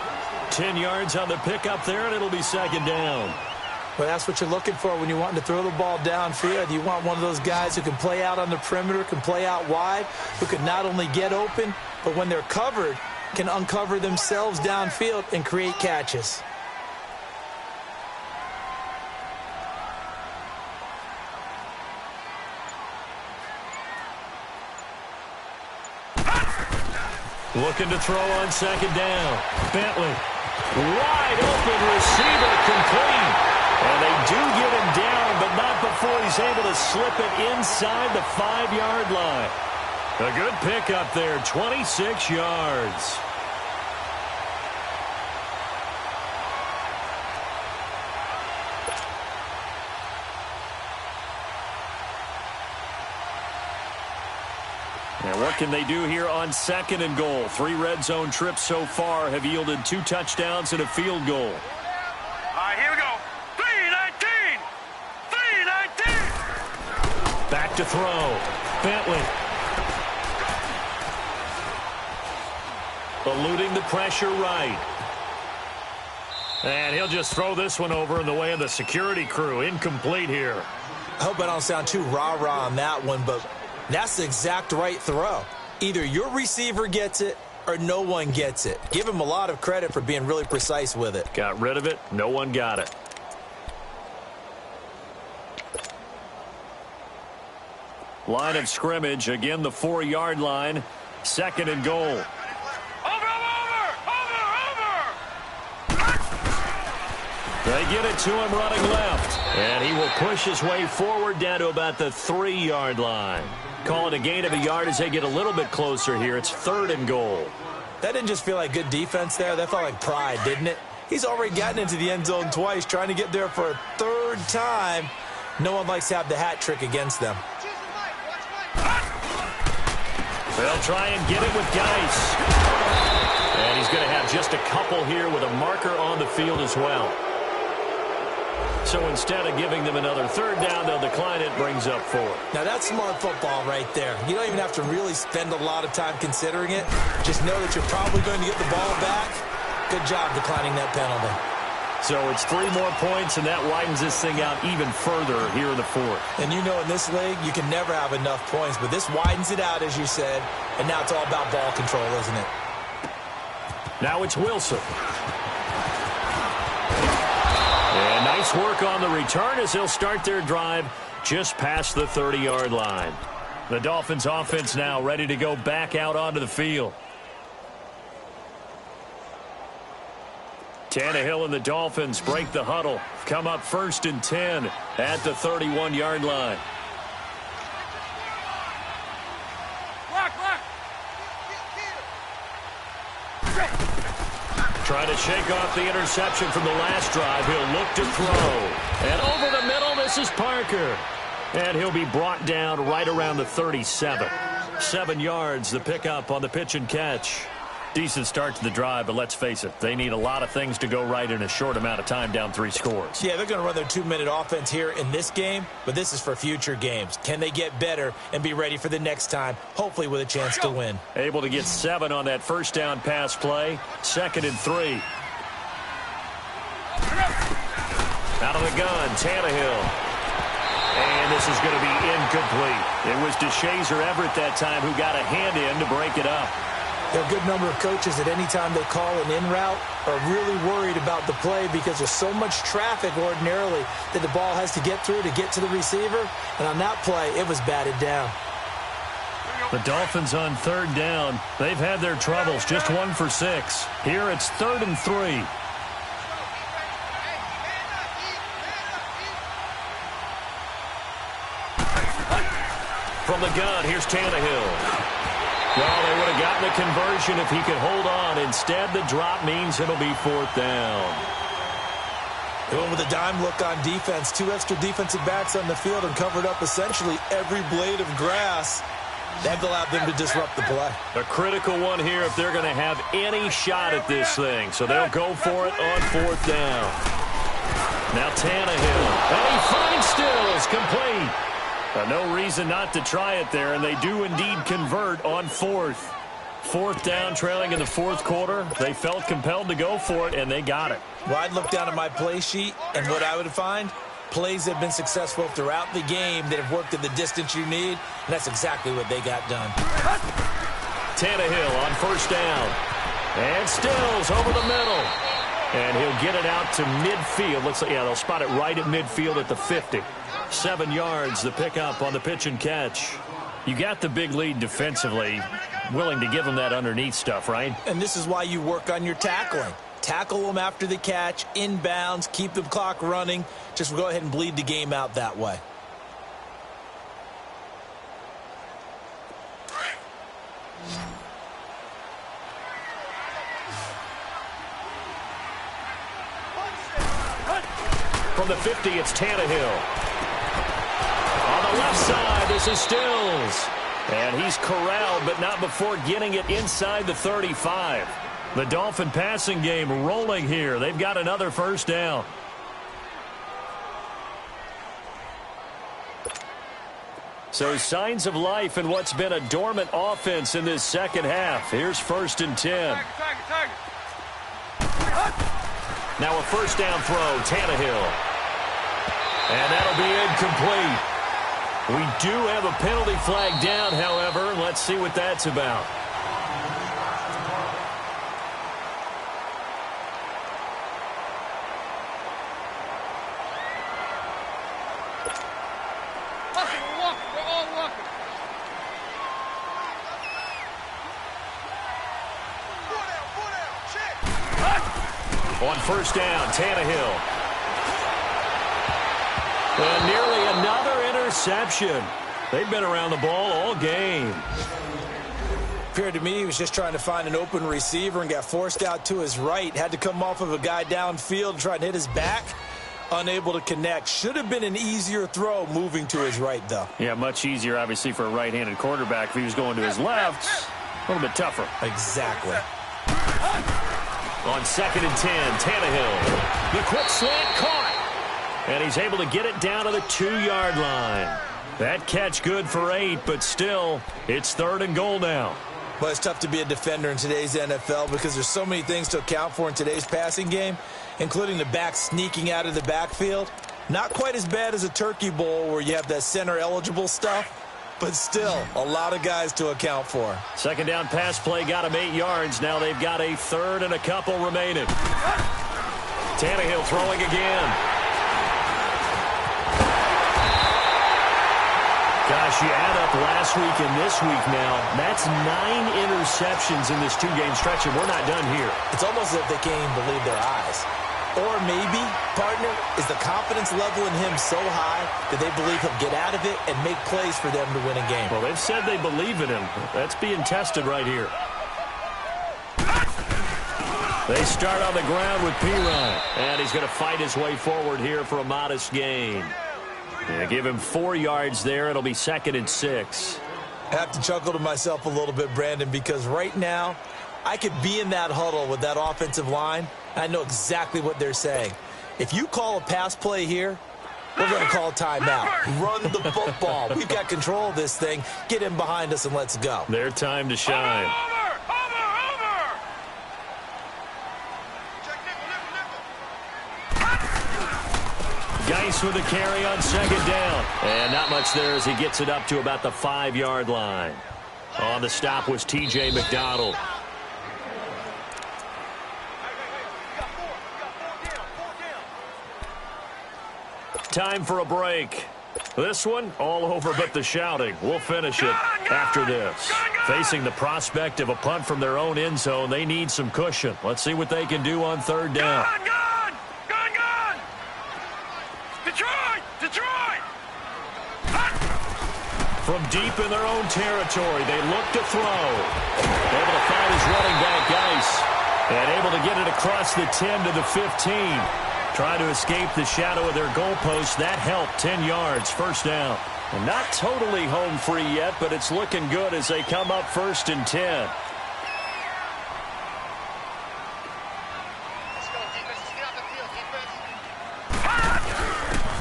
10 yards on the pickup there, and it'll be 2nd down. Well, that's what you're looking for when you're wanting to throw the ball downfield. You want one of those guys who can play out on the perimeter, can play out wide, who can not only get open, but when they're covered, can uncover themselves downfield and create catches. Looking to throw on second down. Bentley. Wide open receiver, complete. And they do get him down, but not before he's able to slip it inside the 5-yard line. A good pickup there, 26 yards. And what can they do here on second and goal? 3 red zone trips so far have yielded 2 touchdowns and a field goal. All right, here we go. 3-19. 3-19. Back to throw. Bentley. Eluding the pressure right. And he'll just throw this one over in the way of the security crew. Incomplete here. I hope I don't sound too rah-rah on that one, but that's the exact right throw. Either your receiver gets it or no one gets it. Give him a lot of credit for being really precise with it. Got rid of it. No one got it. Line of scrimmage. Again, the 4-yard line. Second and goal. They get it to him running left. And he will push his way forward down to about the 3-yard line. Call it a gain of a yard as they get a little bit closer here. It's third and goal. That didn't just feel like good defense there. That felt like pride, didn't it? He's already gotten into the end zone twice, trying to get there for a third time. No one likes to have the hat trick against them. They'll try and get it with Geis. And he's going to have just a couple here with a marker on the field as well. So instead of giving them another third down, they'll decline it, brings up 4. Now that's smart football right there. You don't even have to really spend a lot of time considering it. Just know that you're probably going to get the ball back. Good job declining that penalty. So it's 3 more points, and that widens this thing out even further here in the 4th. And you know in this league, you can never have enough points, but this widens it out, as you said, and now it's all about ball control, isn't it? Now it's Wilson. And nice work on the return as they'll start their drive just past the 30-yard line. The Dolphins offense now ready to go back out onto the field. Tannehill and the Dolphins break the huddle. Come up 1st and 10 at the 31-yard line. Trying to shake off the interception from the last drive. He'll look to throw. And over the middle, this is Parker. And he'll be brought down right around the 37. 7 yards, the pickup on the pitch and catch. Decent start to the drive, but let's face it, they need a lot of things to go right in a short amount of time, down 3 scores. Yeah, they're going to run their 2-minute offense here in this game, but this is for future games. Can they get better and be ready for the next time, hopefully with a chance to win? Able to get 7 on that first down pass play. 2nd and 3. Out of the gun, Tannehill. And this is going to be incomplete. It was DeShazer Everett that time who got a hand in to break it up. There are a good number of coaches that any time they call an in route are really worried about the play because there's so much traffic ordinarily that the ball has to get through to get to the receiver. And on that play, it was batted down. The Dolphins on 3rd down. They've had their troubles, just 1 for 6. Here it's 3rd and 3. From the gun, here's Tannehill. Well, they would have gotten a conversion if he could hold on. Instead, the drop means it'll be 4th down. They went with a dime look on defense. 2 extra defensive backs on the field and covered up essentially every blade of grass. That allowed them to disrupt the play. A critical one here if they're going to have any shot at this thing. So they'll go for it on 4th down. Now Tannehill. And he finds Stills, complete. No reason not to try it there, and they do indeed convert on 4th. 4th down, trailing in the 4th quarter. They felt compelled to go for it, and they got it. Well, I'd look down at my play sheet, and what I would find, plays have been successful throughout the game that have worked at the distance you need, and that's exactly what they got done. Tannehill on 1st down. And Stills over the middle. And he'll get it out to midfield. Looks like, yeah, they'll spot it right at midfield at the 50. 7 yards, the pickup on the pitch and catch. You got the big lead defensively. Willing to give them that underneath stuff, right? And this is why you work on your tackling. Tackle them after the catch, inbounds, keep the clock running. Just go ahead and bleed the game out that way. From the 50, it's Tannehill. On the left side, this is Stills. And he's corralled, but not before getting it inside the 35. The Dolphin passing game rolling here. They've got another 1st down. So signs of life in what's been a dormant offense in this 2nd half. Here's 1st and 10. Now a 1st down throw, Tannehill. And that'll be incomplete. We do have a penalty flag down, however. Let's see what that's about. On 1st down, Tannehill. And nearly another interception. They've been around the ball all game. Appeared to me he was just trying to find an open receiver and got forced out to his right. Had to come off of a guy downfield and try and hit his back. Unable to connect. Should have been an easier throw moving to his right, though. Yeah, much easier, obviously, for a right-handed quarterback. If he was going to his left, a little bit tougher. Exactly. On 2nd and 10, Tannehill. The quick slant caught. And he's able to get it down to the 2-yard line. That catch good for 8, but still, it's 3rd and goal now. Well, it's tough to be a defender in today's NFL because there's so many things to account for in today's passing game, including the back sneaking out of the backfield. Not quite as bad as a turkey bowl where you have that center-eligible stuff, but still a lot of guys to account for. 2nd down pass play got him 8 yards. Now they've got a 3rd and a couple remaining. Tannehill throwing again. Gosh, you add up last week and this week now, that's 9 interceptions in this 2-game stretch, and we're not done here. It's almost as if they can't even believe their eyes. Or maybe, partner, is the confidence level in him so high that they believe he'll get out of it and make plays for them to win a game. Well, they've said they believe in him. That's being tested right here. They start on the ground with P-Ryan, and he's going to fight his way forward here for a modest gain. Yeah, give him 4 yards there. It'll be 2nd and 6. I have to chuckle to myself a little bit, Brandon, because right now I could be in that huddle with that offensive line. I know exactly what they're saying. If you call a pass play here, we're going to call a timeout. Run the football. We've got control of this thing. Get in behind us and let's go. Their time to shine. Geis with a carry on 2nd down. And not much there as he gets it up to about the 5-yard line. On the stop was T.J. McDonald. Time for a break. This one, all over but the shouting. We'll finish it after this. Facing the prospect of a punt from their own end zone, they need some cushion. Let's see what they can do on 3rd down. From deep in their own territory, they look to throw. Able to find his running back, Geis. And able to get it across the 10 to the 15. Trying to escape the shadow of their goalpost. That helped. 10 yards, 1st down. Well, not totally home free yet, but it's looking good as they come up 1st and 10.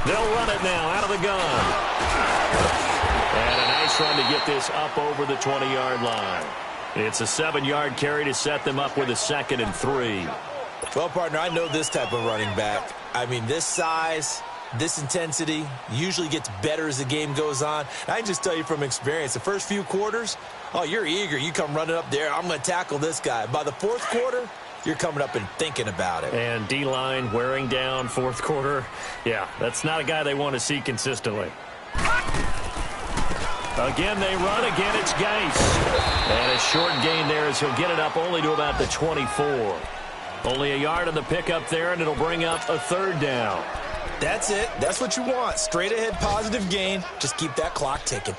They'll run it now out of the gun. And a nice run to get this up over the 20-yard line. It's a 7-yard carry to set them up with a 2nd and 3. Well, partner, I know this type of running back. I mean, this size, this intensity usually gets better as the game goes on. I can just tell you from experience, the first few quarters, oh, you're eager. You come running up there, I'm going to tackle this guy. By the fourth quarter, you're coming up and thinking about it. And D-line wearing down fourth quarter. Yeah, that's not a guy they want to see consistently. Again, they run. Again, it's Geis. And a short gain there as he'll get it up only to about the 24. Only a yard on the pickup there, and it'll bring up a 3rd down. That's it. That's what you want. Straight ahead positive gain. Just keep that clock ticking.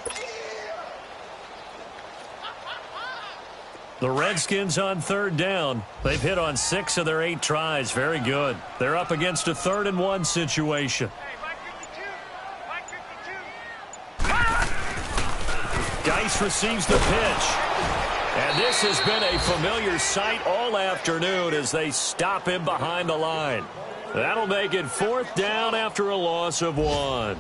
The Redskins on 3rd down. They've hit on 6 of their 8 tries. Very good. They're up against a 3rd and 1 situation. Geis receives the pitch. And this has been a familiar sight all afternoon as they stop him behind the line. That'll make it 4th down after a loss of 1.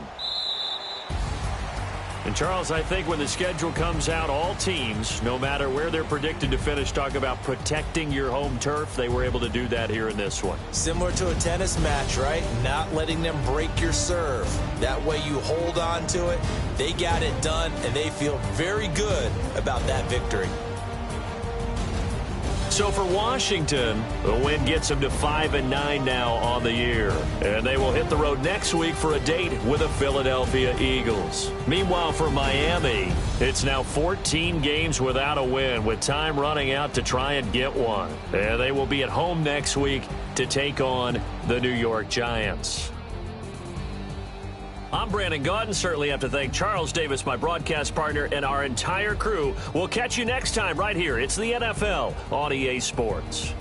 And, Charles, I think when the schedule comes out, all teams, no matter where they're predicted to finish, talk about protecting your home turf. They were able to do that here in this one. Similar to a tennis match, right? Not letting them break your serve. That way you hold on to it. They got it done, and they feel very good about that victory. So for Washington, the win gets them to 5-9 now on the year. And they will hit the road next week for a date with the Philadelphia Eagles. Meanwhile, for Miami, it's now 14 games without a win, with time running out to try and get one. And they will be at home next week to take on the New York Giants. I'm Brandon Gaudin. Certainly have to thank Charles Davis, my broadcast partner, and our entire crew. We'll catch you next time right here. It's the NFL on EA Sports.